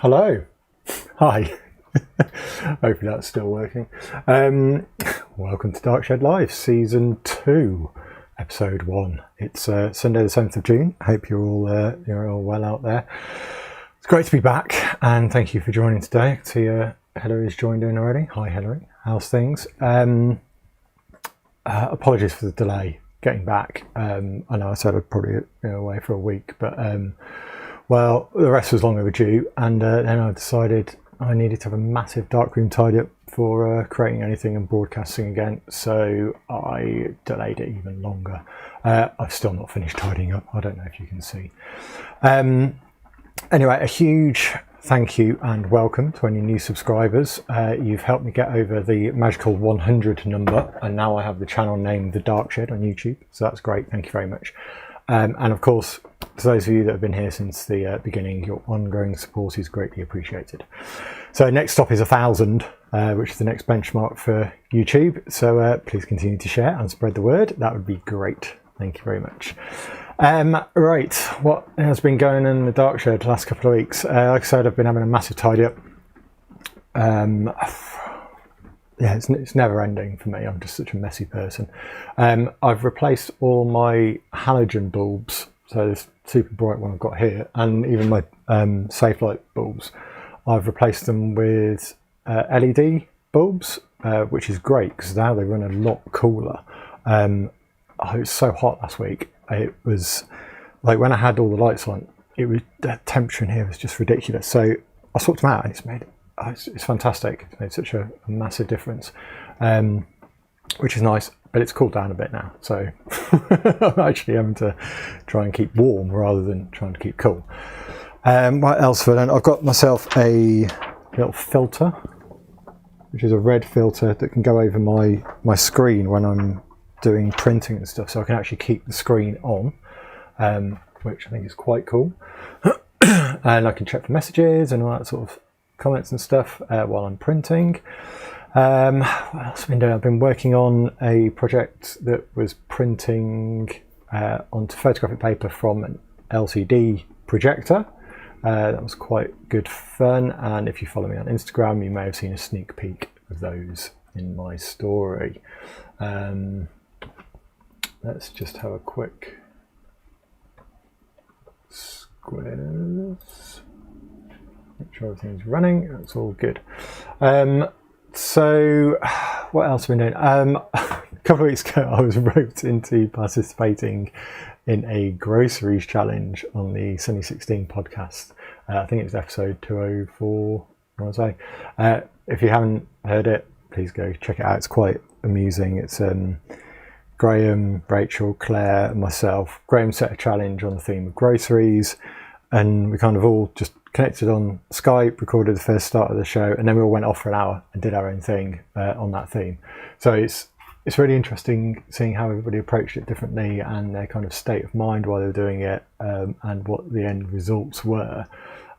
Hello. Hi. Hopefully that's still working. Welcome to DarkshedLIVE, Season 2, Episode 1. It's Sunday the 7th of June. I hope you're all well out there. It's great to be back, and thank you for joining today. I see Hillary's joined in already. Hi Hillary, how's things? Apologies for the delay getting back. I know I said I'd probably be away for a week, but well, the rest was long overdue, and then I decided I needed to have a massive darkroom tidy up for creating anything and broadcasting again, so I delayed it even longer. I've still not finished tidying up. I don't know if you can see. Anyway, a huge thank you and welcome to any new subscribers. You've helped me get over the magical 100 number, and now I have the channel named The Darkshed on YouTube, so that's great. Thank you very much. And of course, to those of you that have been here since the beginning, your ongoing support is greatly appreciated. So next stop is 1,000, which is the next benchmark for YouTube. So please continue to share and spread the word. That would be great. Thank you very much. Right, what has been going on in the Darkshed the last couple of weeks? Like I said, I've been having a massive tidy up. Yeah, it's never ending for me. I'm just such a messy person. I've replaced all my halogen bulbs, so this super bright one I've got here, and even my safe light bulbs. I've replaced them with LED bulbs, which is great because now they run a lot cooler. It was so hot last week. It was like when I had all the lights on, the temperature in here was just ridiculous. So I swapped them out, and it's fantastic. It's made such a massive difference, which is nice, but it's cooled down a bit now, so I'm actually having to try and keep warm rather than trying to keep cool. What else have I done? I've got myself a little filter, which is a red filter that can go over my screen when I'm doing printing and stuff, so I can actually keep the screen on, which I think is quite cool. And I can check for messages and all that sort of comments and stuff while I'm printing. What else have I been doing? I've been working on a project that was printing onto photographic paper from an LCD projector. That was quite good fun, and if you follow me on Instagram, you may have seen a sneak peek of those in my story. Let's just have a quick squiz. Make sure everything's running. That's all good. So what else have I been doing? A couple of weeks ago, I was roped into participating in a groceries challenge on the Sunny16 podcast. I think it's episode 204, I want to say. If you haven't heard it, please go check it out. It's quite amusing. It's Graham, Rachel, Claire, and myself. Graham set a challenge on the theme of groceries, and we kind of all just connected on Skype, recorded the first start of the show, and then we all went off for an hour and did our own thing on that theme. So it's really interesting seeing how everybody approached it differently and their kind of state of mind while they were doing it, and what the end results were.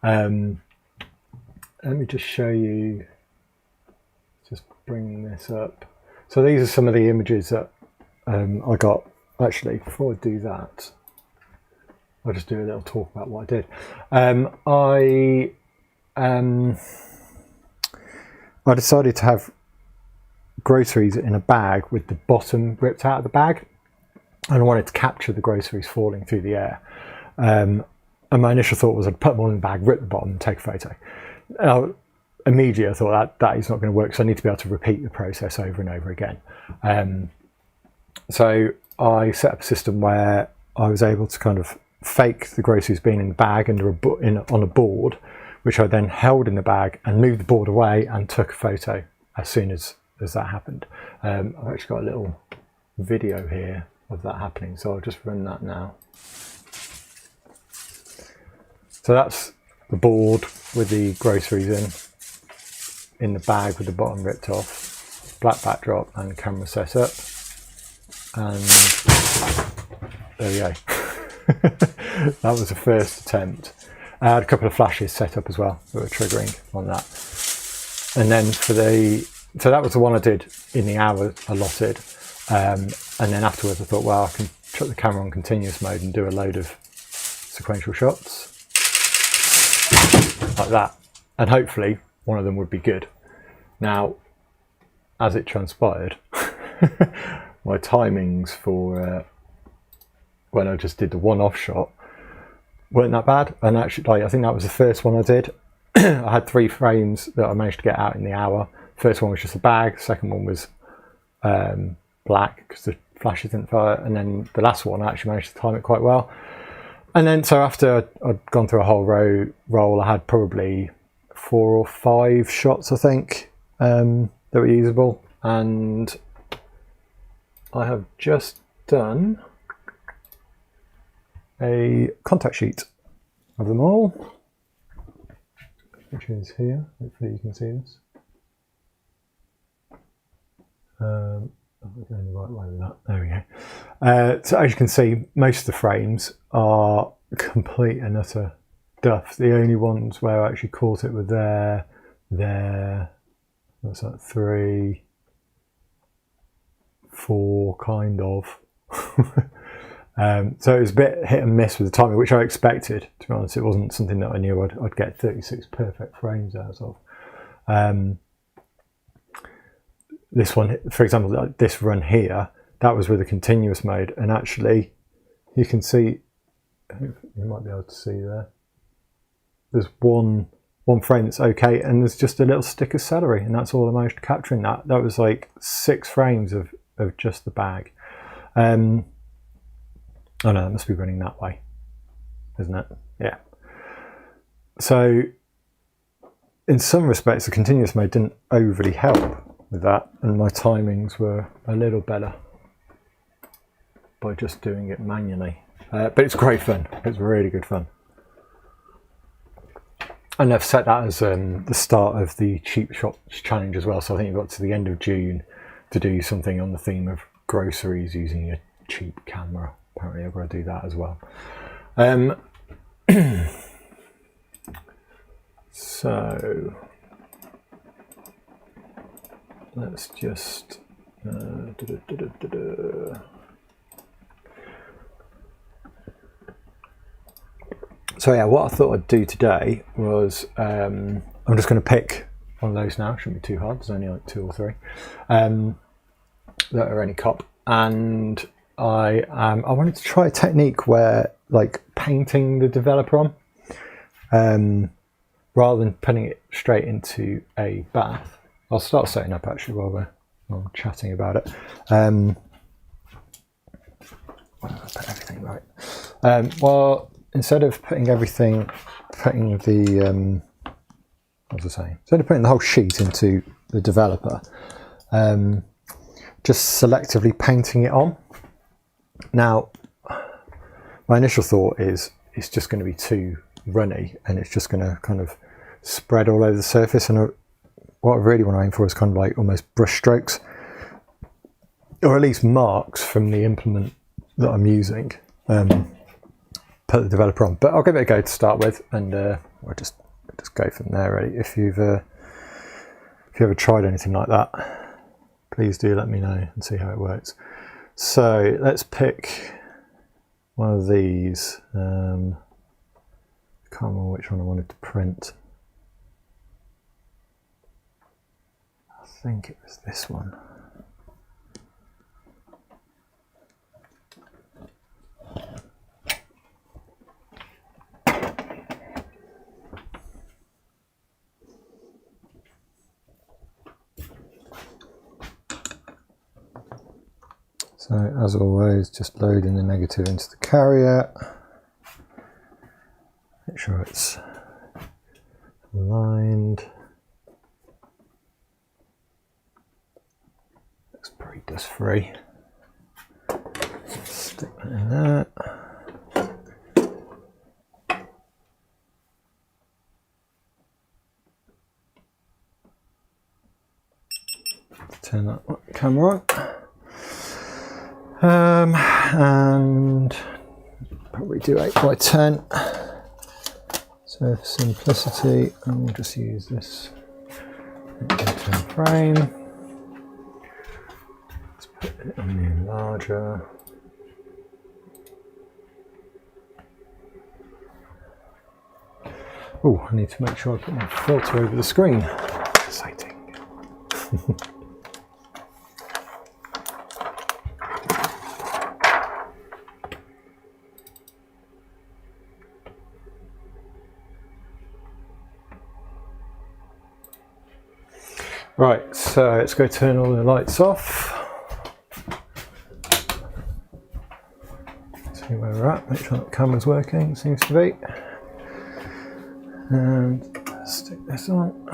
Let me just show you, just bring this up. So these are some of the images that I got. Actually, before I do that, I'll just do a little talk about what I did. I decided to have groceries in a bag with the bottom ripped out of the bag, and I wanted to capture the groceries falling through the air. And my initial thought was I'd put them all in the bag, rip the bottom, and take a photo. Immediately I thought that is not going to work, so I need to be able to repeat the process over and over again. So I set up a system where I was able to kind of fake the groceries being in the bag on a board, which I then held in the bag and moved the board away and took a photo as soon as that happened. I've actually got a little video here of that happening, so I'll just run that now. So that's the board with the groceries in the bag with the bottom ripped off, black backdrop and camera set up, and there we go. That was the first attempt. I had a couple of flashes set up as well that were triggering on that. And then so that was the one I did in the hour allotted. And then afterwards I thought, well, I can chuck the camera on continuous mode and do a load of sequential shots like that. and hopefully one of them would be good. Now, as it transpired, my timings for when I just did the one-off shot weren't that bad, and actually, like, I think that was the first one I did. I had 3 frames that I managed to get out in the hour. First one was just a bag, second one was black because the flashes didn't fire, and then the last one I actually managed to time it quite well. And then so after I'd gone through a whole roll, I had probably 4 or 5 shots, I think, that were usable, and I have just done a contact sheet of them all, which is here. Hopefully you can see this. I'm going the right way with that. There we go. So as you can see, most of the frames are complete and utter duff. The only ones where I actually caught it were there. What's that? 3, 4, kind of. So it was a bit hit and miss with the timing, which I expected. To be honest, it wasn't something that I knew I'd get 36 perfect frames out of. This one, for example, like this run here, that was with a continuous mode, and actually you can see, you might be able to see there, there's one frame that's okay, and there's just a little stick of celery, and that's all I managed to capture in that. That was like 6 frames of just the bag. Oh no, that must be running that way, isn't it? Yeah. So in some respects, the continuous mode didn't overly help with that, and my timings were a little better by just doing it manually. But it's great fun. It's really good fun. And I've set that as the start of the cheap shots challenge as well. So I think you've got to the end of June to do something on the theme of groceries using a cheap camera. Apparently I've got to do that as well. So let's just So yeah, what I thought I'd do today was I'm just going to pick one of those now. Shouldn't be too hard. There's only like 2 or 3 that are any cop, and I wanted to try a technique where, like, painting the developer on rather than putting it straight into a bath. I'll start setting up actually while we're chatting about it. I'll put everything right. Well, instead of putting the what was I saying? Instead of putting the whole sheet into the developer, just selectively painting it on. Now, my initial thought is it's just going to be too runny, and it's just going to kind of spread all over the surface. And what I really want to aim for is kind of like almost brush strokes, or at least marks from the implement that I'm using. Put the developer on, but I'll give it a go to start with, and we'll just go from there. Really, if you've ever tried anything like that, please do let me know and see how it works. So let's pick one of these. I can't remember which one I wanted to print. I think it was this one. So as always, just loading the negative into the carrier. Make sure it's aligned. Looks pretty dust free. Stick that in there. Turn that camera on. And probably do 8x10. So for simplicity, and we'll just use this 8x10 frame. Let's put it on the enlarger. Oh, I need to make sure I put my filter over the screen. Exciting. Right, so let's go turn all the lights off. See where we're at, make sure that the camera's working, seems to be. And stick this on.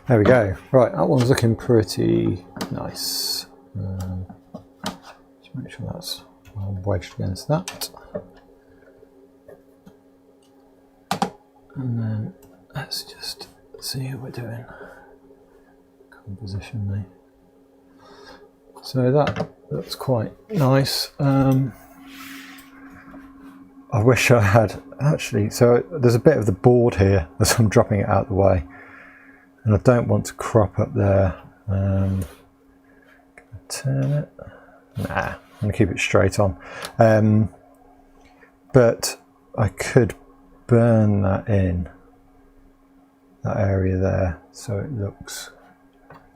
There we go. Right, that one's looking pretty nice. Just make sure that's well wedged against that. And then let's just see how we're doing. Compositionally. So that looks quite nice. I wish I had actually, so there's a bit of the board here as I'm dropping it out of the way. And I don't want to crop up there. Turn it. Nah, I'm going to keep it straight on. But I could burn that in, that area there, so it looks,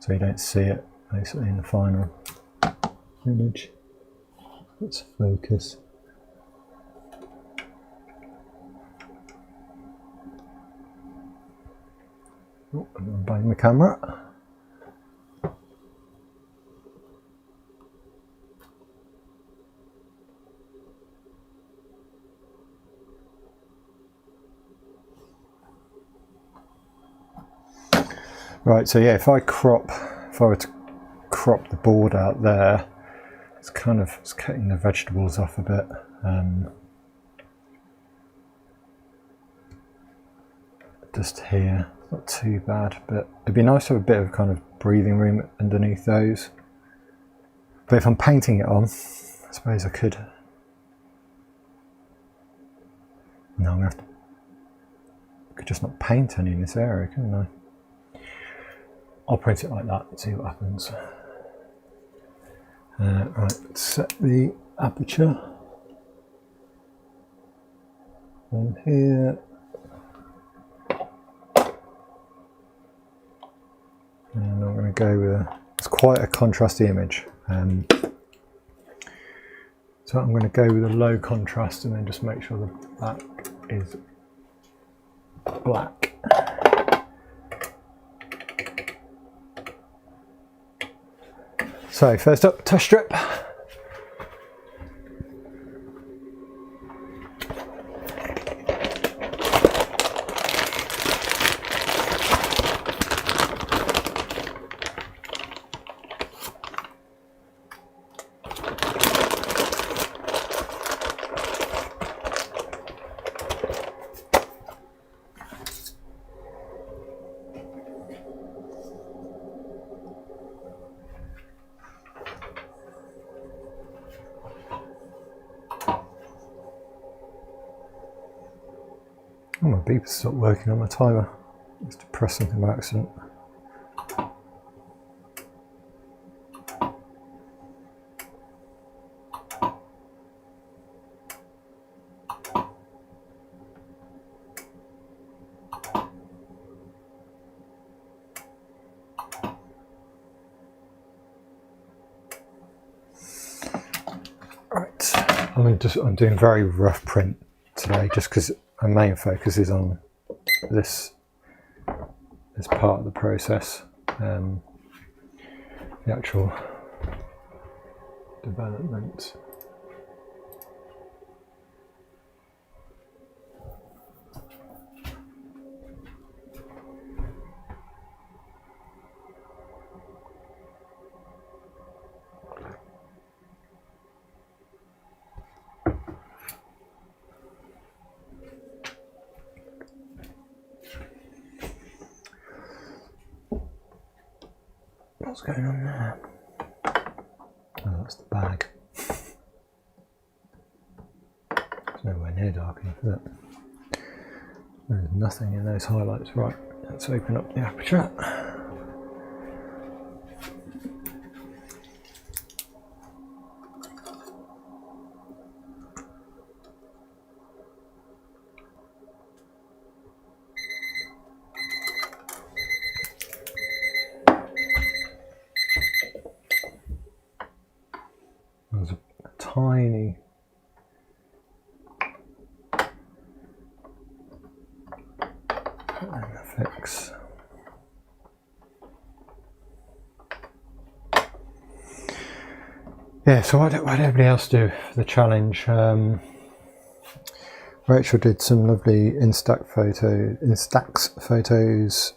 so you don't see it basically in the final image. Let's focus. Oh, I'm buying the camera. Right, so yeah, if I were to crop the board out there, it's kind of, it's cutting the vegetables off a bit. Just here, not too bad, but it'd be nice to have a bit of kind of breathing room underneath those. But if I'm painting it on, I suppose I could. No, I'm gonna have to. I could just not paint any in this area, couldn't I? I'll print it like that and see what happens. Right, let's set the aperture on here. And I'm going to go with it's quite a contrasty image. So I'm going to go with a low contrast and then just make sure that that is black. So first up, test strip. Oh, my beeper's stopped working on my timer. I must have pressed something by accident. Right, I'm doing very rough print today, just because my main focus is on this part of the process, the actual development. What's going on there? Oh, that's the bag. It's nowhere near dark enough, is it? There's nothing in those highlights. Right, let's open up the aperture. works. Yeah, so what did everybody else do for the challenge? Rachel did some lovely Instax photos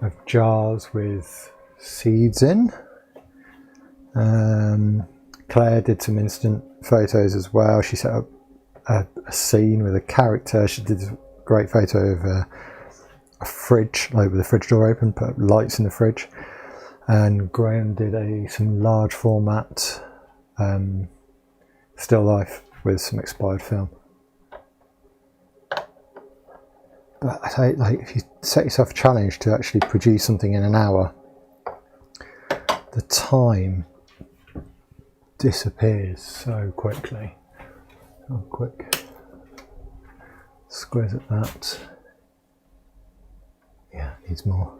of jars with seeds in. Claire did some instant photos as well. She set up a scene with a character. She did a great photo of a fridge, like with the fridge door open, put lights in the fridge. And Graham did some large format still life with some expired film. But I say, like, if you set yourself a challenge to actually produce something in an hour, the time disappears so quickly. Oh, quick squeeze at that. Yeah, needs more.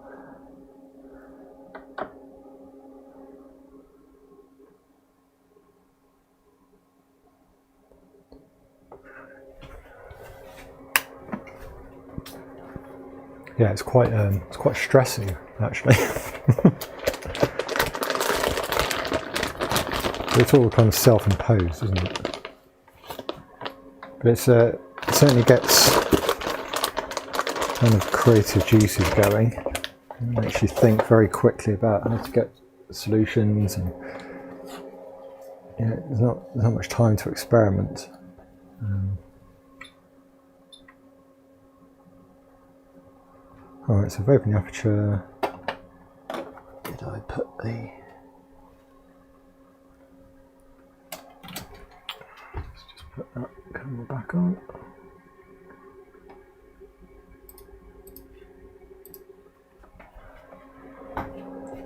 Yeah, it's quite stressing actually. It's all kind of self-imposed, isn't it? But it certainly gets kind of creative juices going. It makes you think very quickly about how to get solutions, and there's not much time to experiment. Alright, so I've opened the aperture. Did I put the... Let's just put that camera back on.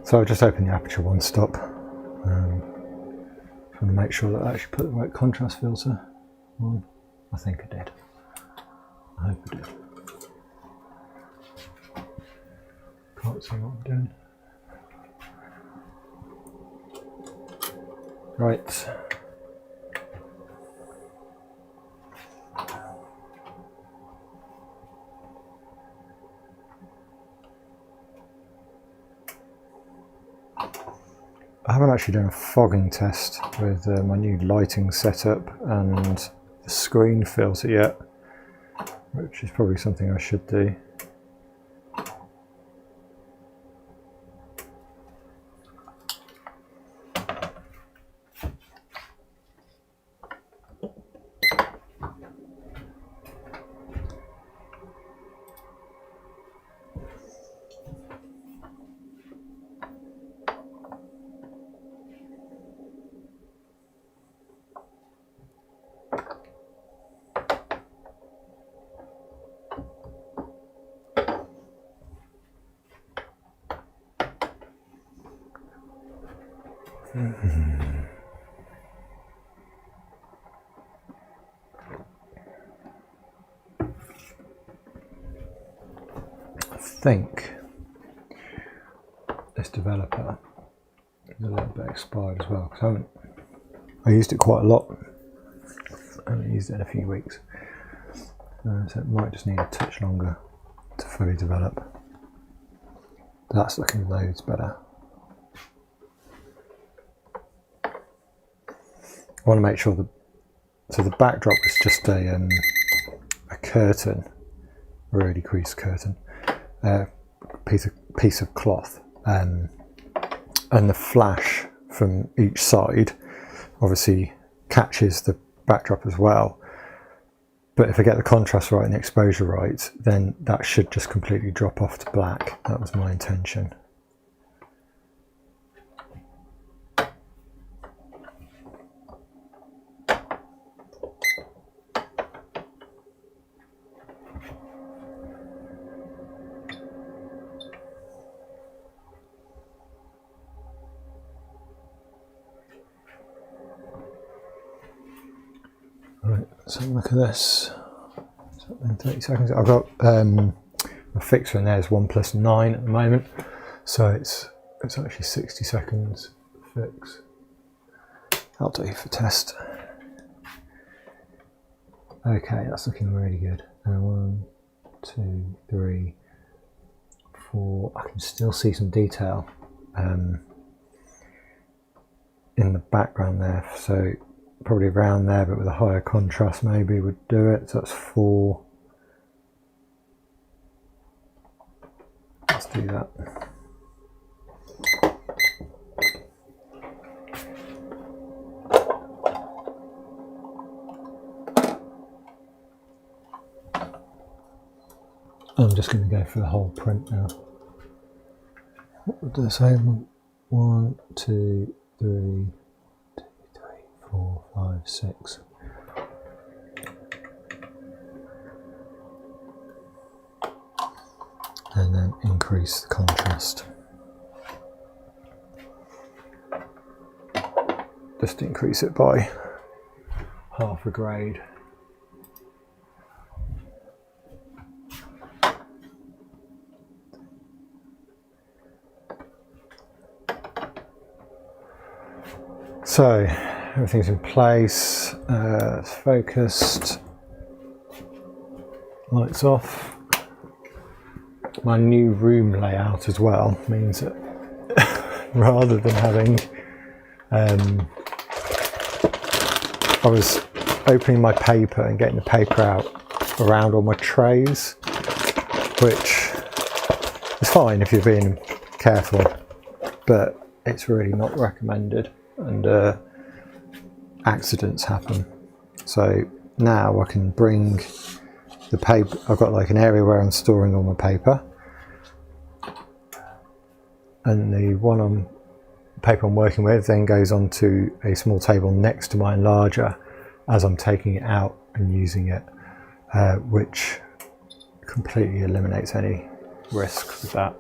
So I've just opened the aperture one stop. Trying to make sure that I actually put the right contrast filter on. I think I did. I hope I did. Can't see what I'm doing. Right. I haven't actually done a fogging test with my new lighting setup and the screen filter yet, which is probably something I should do. I think this developer is a little bit expired as well, because I used it quite a lot. I haven't used it in a few weeks, so it might just need a touch longer to fully develop. That's looking loads better. I want to make sure so the backdrop is just a curtain, a really creased curtain, piece of cloth, and the flash from each side obviously catches the backdrop as well. But if I get the contrast right and the exposure right, then that should just completely drop off to black. That was my intention. Right, let's have a look at this. So in 30 seconds, I've got my fixer in there is 1+9 at the moment, so it's actually 60 seconds fix. I'll do for test. Okay, that's looking really good. 1, 2, 3, for, I can still see some detail in the background there, so probably around there, but with a higher contrast maybe would do it. So that's 4. Let's do that. I'm just going to go for the whole print now. What did I say? 1, 2, 3, 4, 5, 6. And then increase the contrast. Just increase it by half a grade. So everything's in place, it's focused, lights off. My new room layout as well means that rather than having, I was opening my paper and getting the paper out around all my trays, which is fine if you're being careful, but it's really not recommended. And accidents happen. So now I can bring the paper, I've got like an area where I'm storing all my paper, and the paper I'm working with then goes onto a small table next to my enlarger as I'm taking it out and using it, which completely eliminates any risk with that.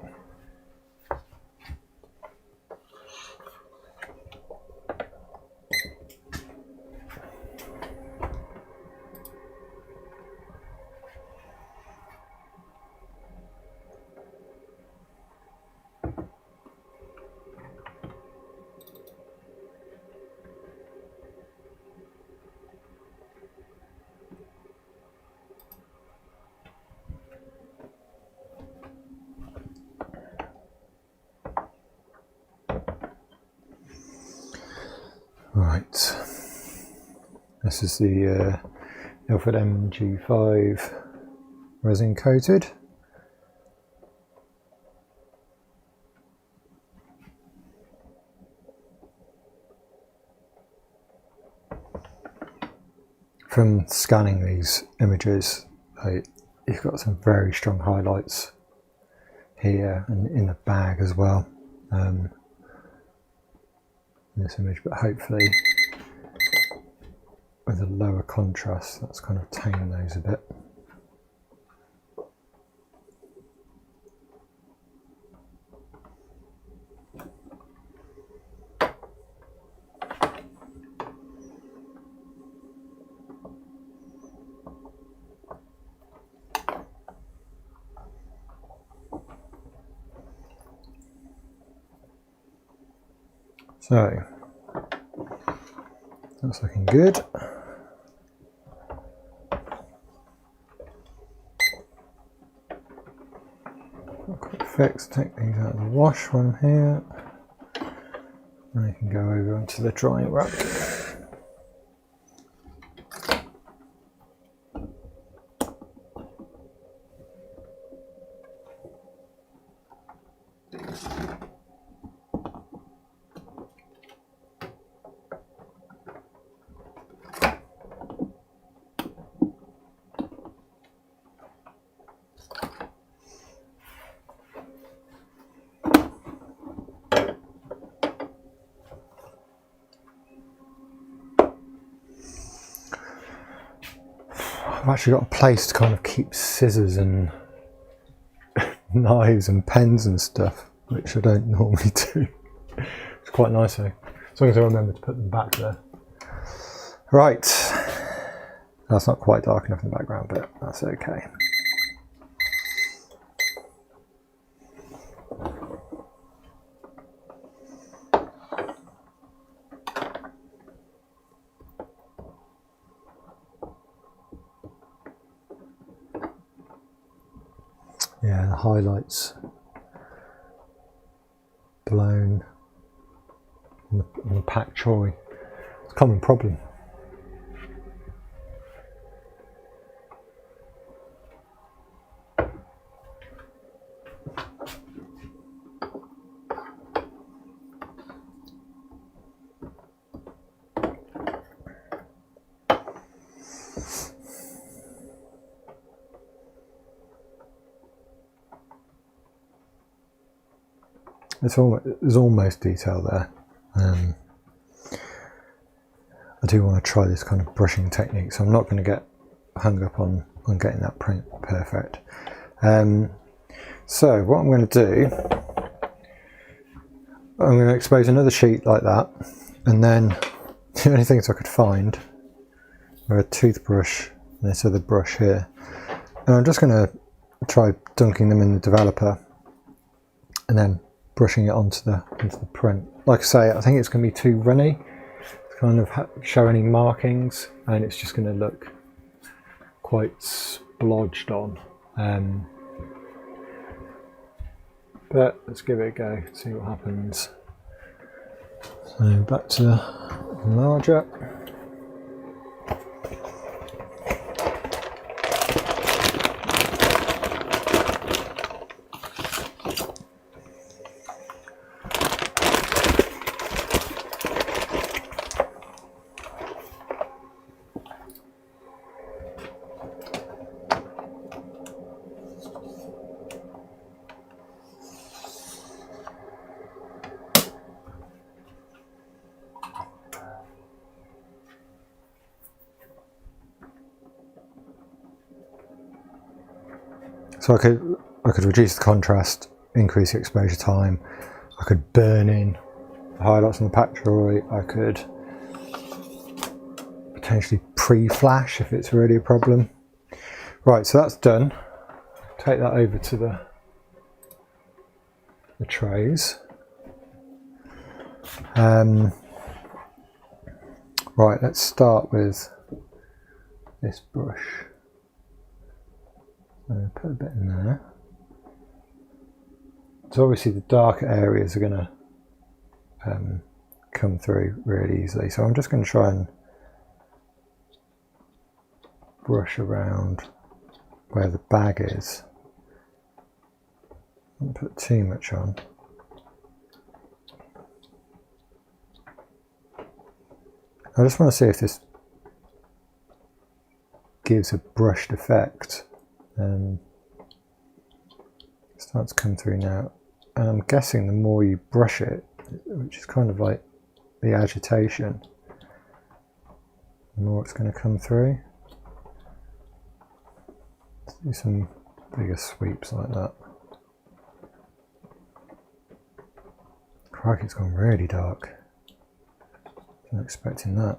Right, this is the Ilford MG5 resin coated. From scanning these images, you've got some very strong highlights here and in the bag as well. In this image, but hopefully with a lower contrast that's kind of tame those a bit. So that's looking good. Quick fix, take these out of the wash one here, and I can go over onto the drying rack. I've actually got a place to kind of keep scissors and knives and pens and stuff, which I don't normally do. It's quite nice though, as long as I remember to put them back there. Right, that's not quite dark enough in the background, but that's okay. Yeah, the highlights the pak choi. It's a common problem. There's almost detail there. I do want to try this kind of brushing technique, so I'm not going to get hung up on getting that print perfect. So what I'm going to do, I'm going to expose another sheet like that, and then the only things I could find were a toothbrush and this other brush here, and I'm just going to try dunking them in the developer and then brushing it onto the print. Like I say, I think it's going to be too runny to kind of show any markings, and it's just going to look quite splodged on. But let's give it a go, see what happens. So back to the larger. So I could reduce the contrast, increase the exposure time. I could burn in the highlights on the pak choi. I could potentially pre-flash if it's really a problem. Right, so that's done. Take that over to the trays. Right, let's start with this brush. Put a bit in there. So obviously the darker areas are going to come through really easily. So I'm just going to try and brush around where the bag is. Don't put too much on. I just want to see if this gives a brushed effect. It starts to come through now, and I'm guessing the more you brush it, which is kind of like the agitation, the more it's going to come through. Let's do some bigger sweeps like that. Crikey, it's gone really dark. Wasn't expecting that.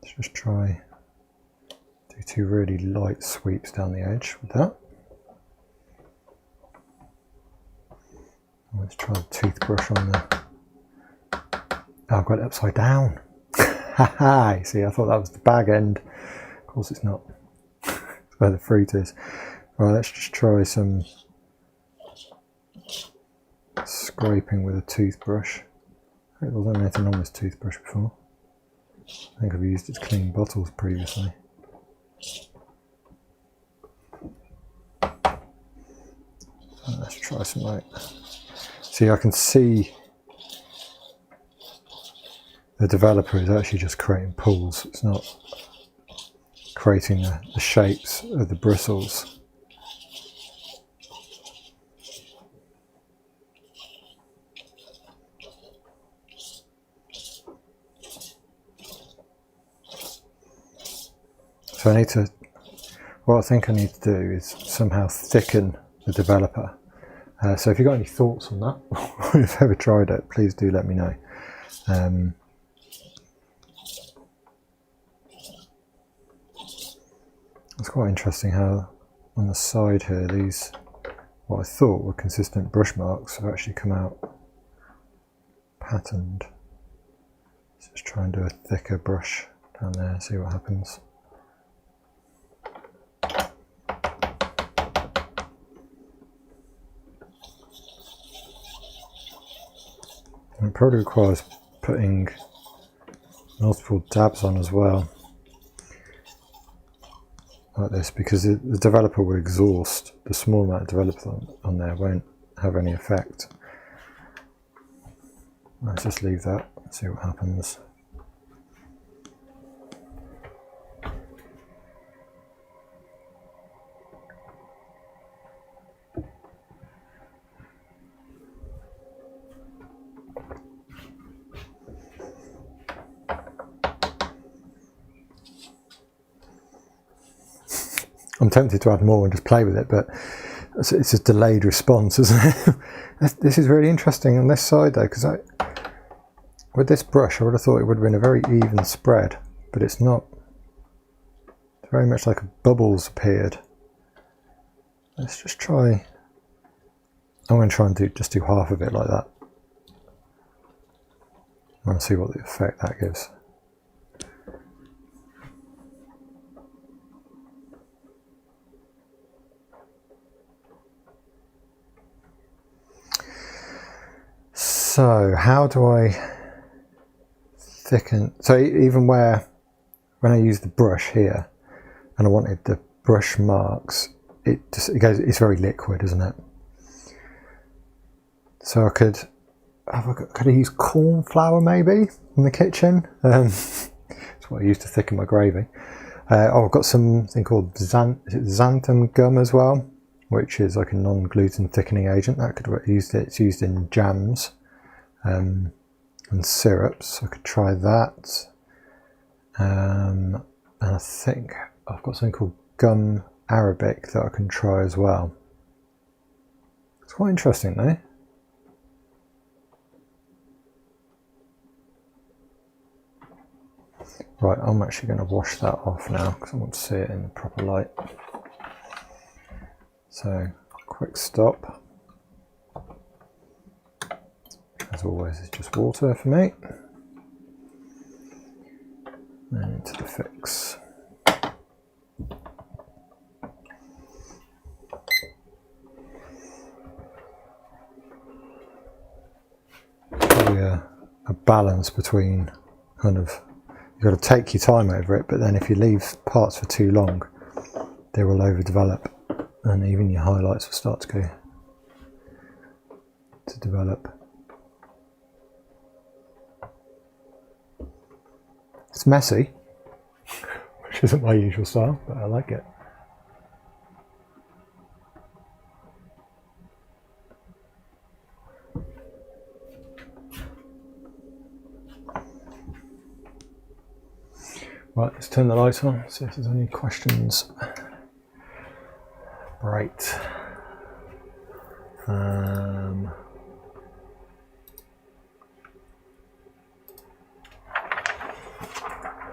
Let's just try do two really light sweeps down the edge with that. Let's try the toothbrush on the. Oh, I've got it upside down. Haha! See, I thought that was the bag end. Of course, it's not. It's where the fruit is. Right, let's just try some scraping with a toothbrush. I don't think there's anything on this toothbrush before. I think I've used its clean bottles previously. Let's try some light. See, I can see the developer is actually just creating pools. It's not creating the shapes of the bristles. So I need to, what I think I need to do is somehow thicken the developer. So if you've got any thoughts on that, or if you've ever tried it, please do let me know. It's quite interesting how on the side here, these, what I thought were consistent brush marks have actually come out patterned. Let's just try and do a thicker brush down there, see what happens. It probably requires putting multiple dabs on as well, like this, because the developer will exhaust. The small amount of developer on there won't have any effect. Let's just leave that, see what happens. I'm tempted to add more and just play with it, but it's a delayed response, isn't it? This is really interesting on this side though, because with this brush I would have thought it would have been a very even spread, but it's not. It's very much like bubbles appeared. Let's just try. I'm going to try and just do half of it like that. I want to see what the effect that gives. So how do I thicken? So even when I use the brush here and I wanted the brush marks, it goes, it's very liquid, isn't it? So I could I use corn flour maybe in the kitchen. That's what I use to thicken my gravy. I've got something called xanthan gum as well, which is like a non-gluten thickening agent that could be used. It's used in jams. And syrups, so I could try that. And I think I've got something called gum arabic that I can try as well. It's quite interesting though. Right, I'm actually going to wash that off now because I want to see it in the proper light. So, quick stop. As always, it's just water for me. And into the fix. Probably a balance between kind of, you've got to take your time over it, but then if you leave parts for too long, they will overdevelop, and even your highlights will start to develop. It's messy, which isn't my usual style, but I like it. Right, let's turn the light on, see if there's any questions. Right.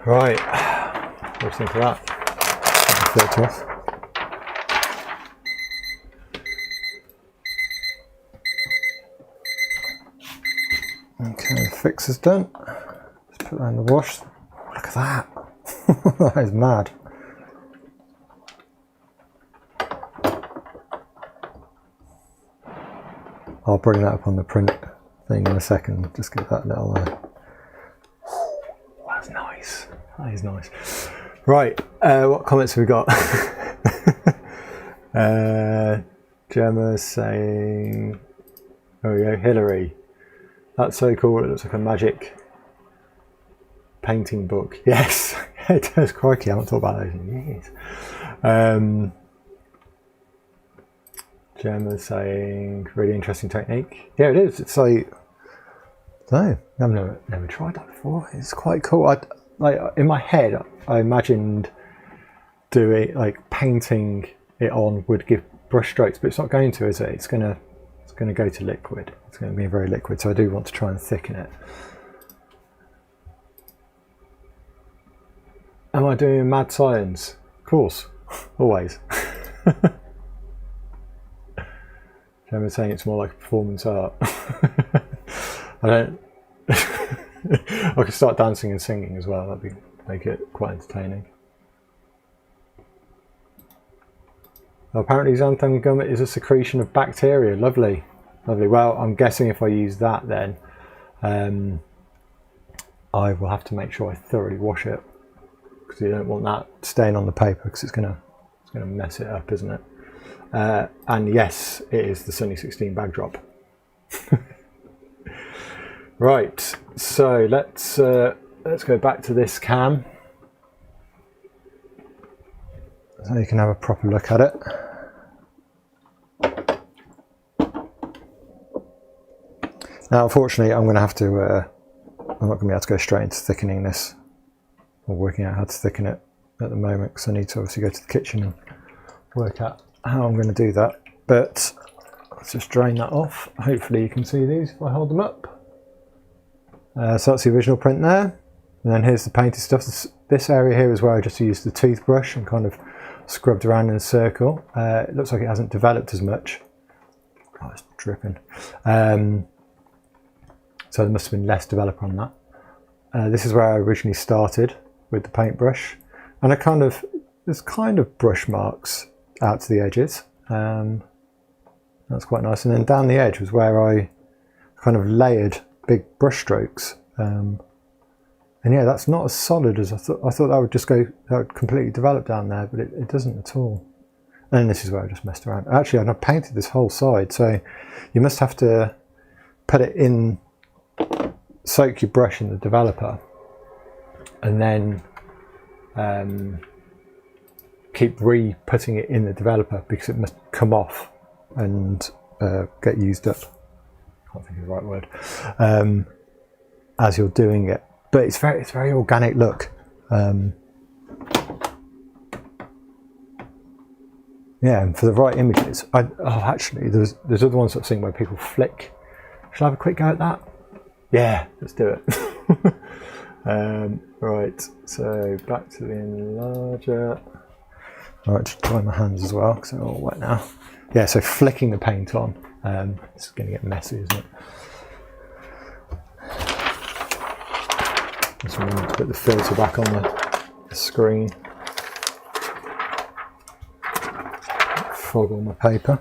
Right, what do you think of that? Filter off. Okay, the fix is done. Let's put that in the wash. Oh, look at that. That is mad. I'll bring that up on the print thing in a second. Just get that little. That's nice. That is nice. Right, what comments have we got? Gemma saying, "Oh yeah, Hillary. That's so cool. It looks like a magic painting book." Yes, it does. Crikey, I haven't thought about those in years. Gemma saying, "Really interesting technique." Yeah, it is. It's like, no, I've never tried that before. It's quite cool. Like in my head, I imagined doing like painting it on would give brush strokes, but it's not going to, is it? It's going to go to liquid. It's going to be very liquid. So I do want to try and thicken it. Am I doing mad science? Of course, always. Gemma's saying it's more like a performance art. I don't. I could start dancing and singing as well. That'd make it quite entertaining. Apparently, xanthan gum is a secretion of bacteria. Lovely, lovely. Well, I'm guessing if I use that, then I will have to make sure I thoroughly wash it, because you don't want that staying on the paper, because it's gonna mess it up, isn't it? And yes, it is the Sunny16 bag drop. Right, so let's go back to this cam so you can have a proper look at it. Now, unfortunately, I'm going to have to. I'm not going to be able to go straight into thickening this, or working out how to thicken it at the moment, because I need to obviously go to the kitchen and work out how I'm going to do that. But let's just drain that off. Hopefully, you can see these if I hold them up. So that's the original print there, and then here's the painted stuff. This area here is where I just used the toothbrush and kind of scrubbed around in a circle. It looks like it hasn't developed as much. Oh, it's dripping. So there must have been less developer on that. This is where I originally started with the paintbrush, and there's kind of brush marks out to the edges. That's quite nice. And then down the edge was where I kind of layered big brush strokes. And yeah, that's not as solid as I thought. I thought that would just go, that would completely develop down there, but it doesn't at all. And this is where I just messed around. Actually, I've painted this whole side, so you must have to put it in, soak your brush in the developer, and then keep re-putting it in the developer, because it must come off and get used up. I can't think of the right word. As you're doing it, but it's very organic look. Yeah, and for the right images, actually, there's other ones I've seen where people flick. Shall I have a quick go at that? Yeah, let's do it. Right, so back to the enlarger. All right, just dry my hands as well, because they're all wet now. Yeah, so flicking the paint on. It's going to get messy, isn't it? Just remember to put the filter back on the screen. Fog all my paper.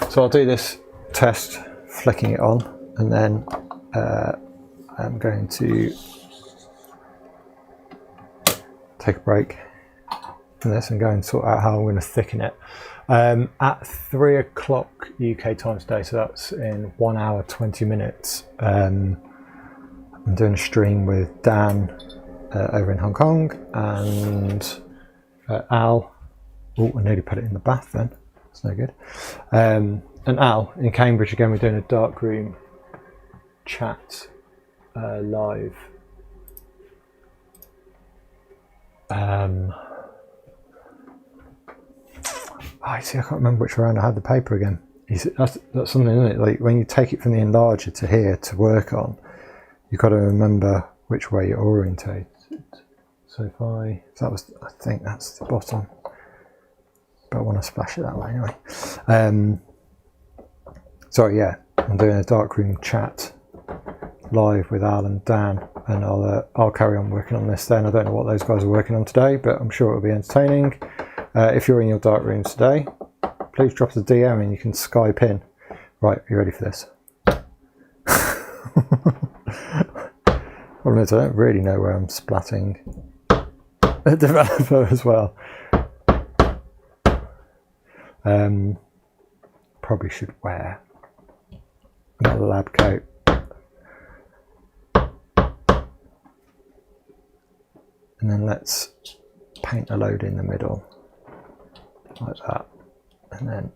So I'll do this test flicking it on, and then I'm going to take a break from this and go and sort out how I'm going to thicken it. At 3 o'clock UK time today, so that's in 1 hour 20 minutes, I'm doing a stream with Dan over in Hong Kong, and Al. Oh, I nearly put it in the bath then. That's no good. And Al in Cambridge again. We're doing a darkroom chat live. I see. I can't remember which round I had the paper again. That's something, isn't it? Like when you take it from the enlarger to here to work on, you've got to remember which way you're orientated. So I think that's the bottom. But I want to splash it that way anyway. Sorry, yeah, I'm doing a darkroom chat live with Al and Dan, and I'll carry on working on this then. I don't know what those guys are working on today, but I'm sure it'll be entertaining. If you're in your dark rooms today, please drop us a DM and you can Skype in. Right, are you ready for this? Problem is, I don't really know where I'm splatting a developer as well. Probably should wear a lab coat. And then let's paint a load in the middle, like that, and then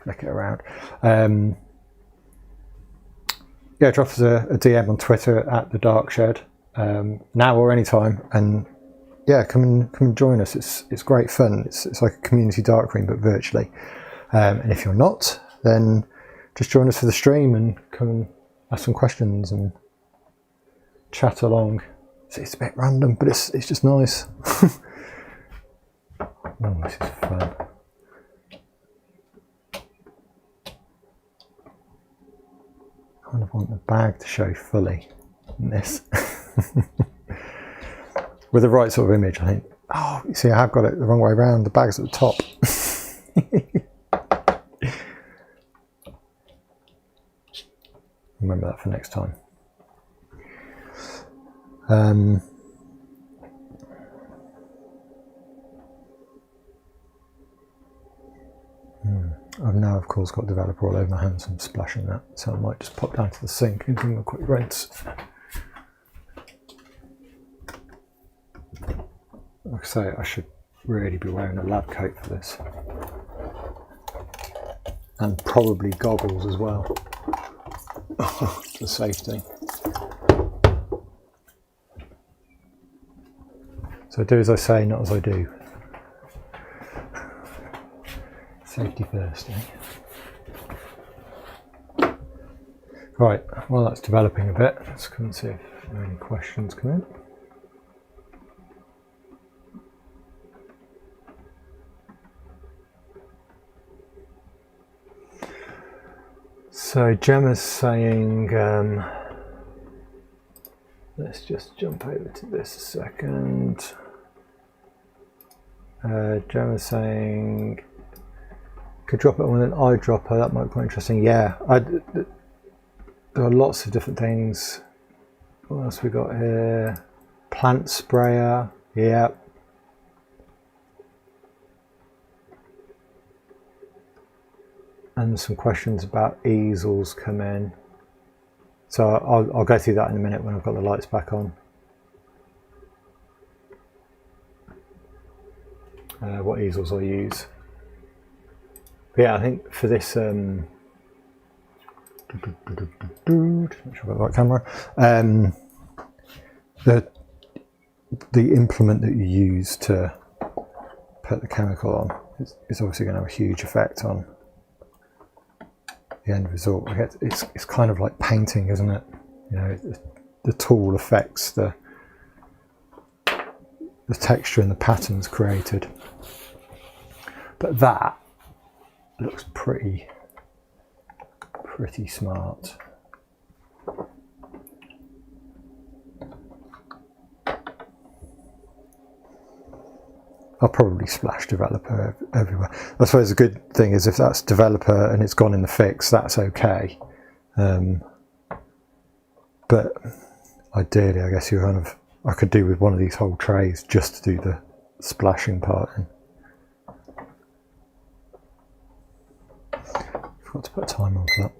flick it around. Yeah, drop us a DM on Twitter at thedarkshed, now or anytime, and yeah, come and join us. It's great fun. It's like a community darkroom, but virtually. And if you're not, then just join us for the stream and come and ask some questions and chat along. It's a bit random, but it's just nice. Oh, this is fun. of want the bag to show fully in this. With the right sort of image, I think, oh, you see, I have got it the wrong way around. The bag's at the top. Remember that for next time. I've now, of course, got developer all over my hands. I'm splashing that, so I might just pop down to the sink and give them a quick rinse. Like I say, I should really be wearing a lab coat for this, and probably goggles as well for safety. So do as I say, not as I do. Safety first, eh? Right, while that's developing a bit, let's come and see if there are any questions come in. So Gemma's saying, let's just jump over to this a second. Gemma's saying, could drop it on with an eyedropper, that might be quite interesting. Yeah, there are lots of different things. What else we got here? Plant sprayer, yeah. And some questions about easels come in. So I'll go through that in a minute when I've got the lights back on. What easels I use. But yeah, I think for this, just make sure I've got the right camera. The implement that you use to put the chemical on is obviously going to have a huge effect on the end result. It's kind of like painting, isn't it? You know, the tool affects the texture and the patterns created. But that looks pretty smart. I'll probably splash developer everywhere. I suppose the good thing is if that's developer and it's gone in the fix, that's okay. But ideally, I guess I could do with one of these whole trays just to do the splashing part in. Forgot to put a timer on for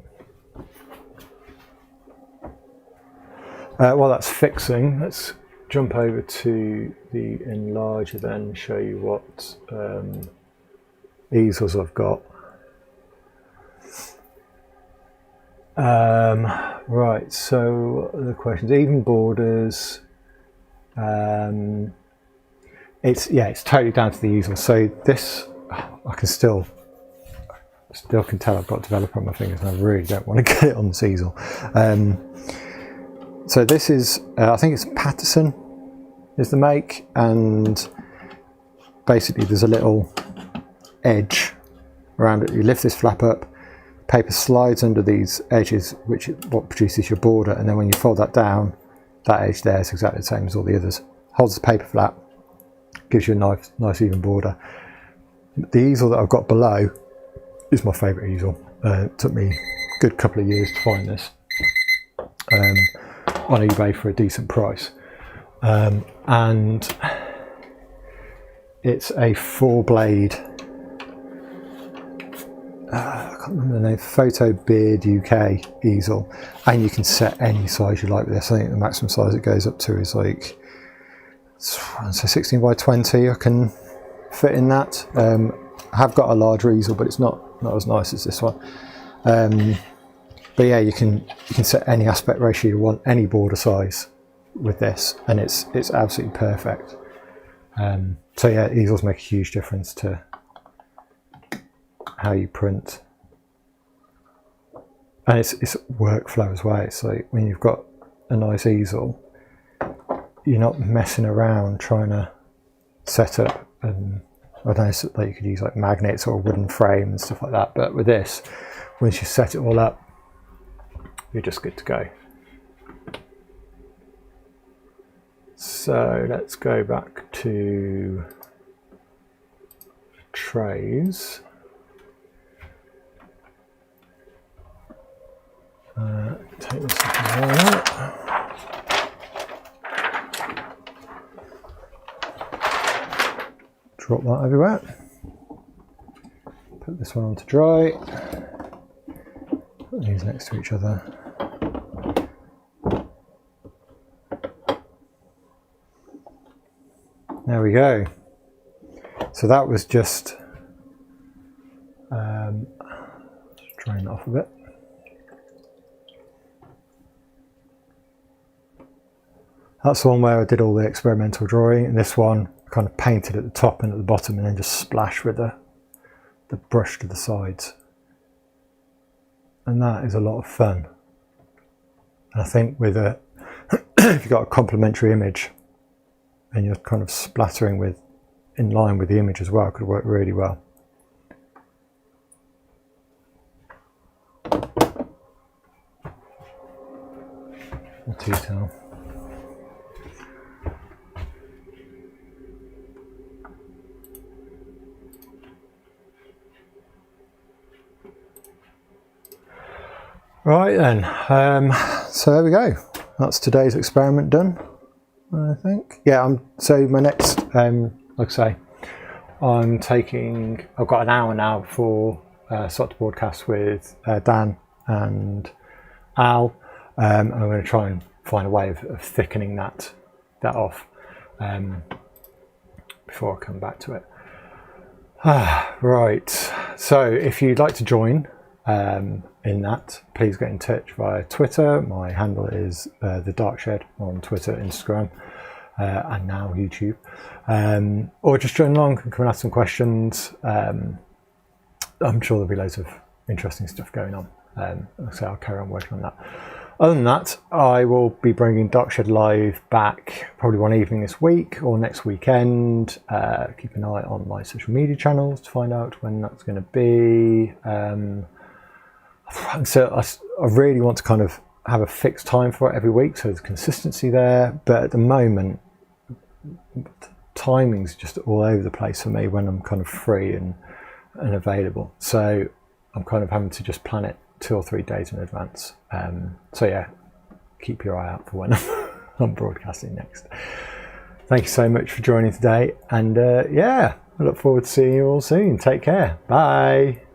that. While that's fixing, let's jump over to the enlarger then and show you what easels I've got. Right, so the questions, even borders. It's totally down to the easel. So this, I can still can tell I've got developer on my fingers, and I really don't want to get it on this easel. So this is, I think it's Patterson is the make, and basically there's a little edge around it. You lift this flap up, paper slides under these edges, which is what produces your border, and then when you fold that down, that edge there is exactly the same as all the others. Holds the paper flat, gives you a nice even border. The easel that I've got below is my favourite easel. It took me a good couple of years to find this on eBay for a decent price, and it's a 4-blade, I can't remember the name, Photo Beard UK easel, and you can set any size you like with this. I think the maximum size it goes up to is like, so 16 by 20 I can fit in that. I have got a larger easel, but it's not as nice as this one. But yeah, you can set any aspect ratio you want, any border size with this, and it's absolutely perfect. So yeah, easels make a huge difference to how you print, and it's workflow as well. It's like when you've got a nice easel, you're not messing around trying to set up, and I don't know, like you could use like magnets or a wooden frame and stuff like that, but with this, once you set it all up, you're just good to go. So let's go back to trays. Take this out. Drop that everywhere. Put this one on to dry. Put these next to each other. There we go. So that was just drain it off a bit. That's the one where I did all the experimental drawing, and this one I kind of painted at the top and at the bottom and then just splashed with the brush to the sides. And that is a lot of fun. And I think with a if you've got a complementary image and you're kind of splattering with in line with the image as well, it could work really well. Detail. Right then, so there we go. That's today's experiment done, I think. Yeah, so my next, like I say, I've got an hour now for start to broadcast with Dan and Al. I'm going to try and find a way of thickening that off before I come back to it. Right, so if you'd like to join in that, please get in touch via Twitter. My handle is thedarkshed on Twitter, Instagram, and now YouTube. Or just join along and come and ask some questions. I'm sure there'll be loads of interesting stuff going on. So I'll carry on working on that. Other than that, I will be bringing DarkshedLIVE back probably one evening this week or next weekend. Keep an eye on my social media channels to find out when that's going to be. So I really want to kind of have a fixed time for it every week, so there's consistency there. But at the moment, timing's just all over the place for me when I'm kind of free and available. So I'm kind of having to just plan it 2 or 3 days in advance. So yeah, keep your eye out for when I'm broadcasting next. Thank you so much for joining today, and yeah, I look forward to seeing you all soon. Take care. Bye.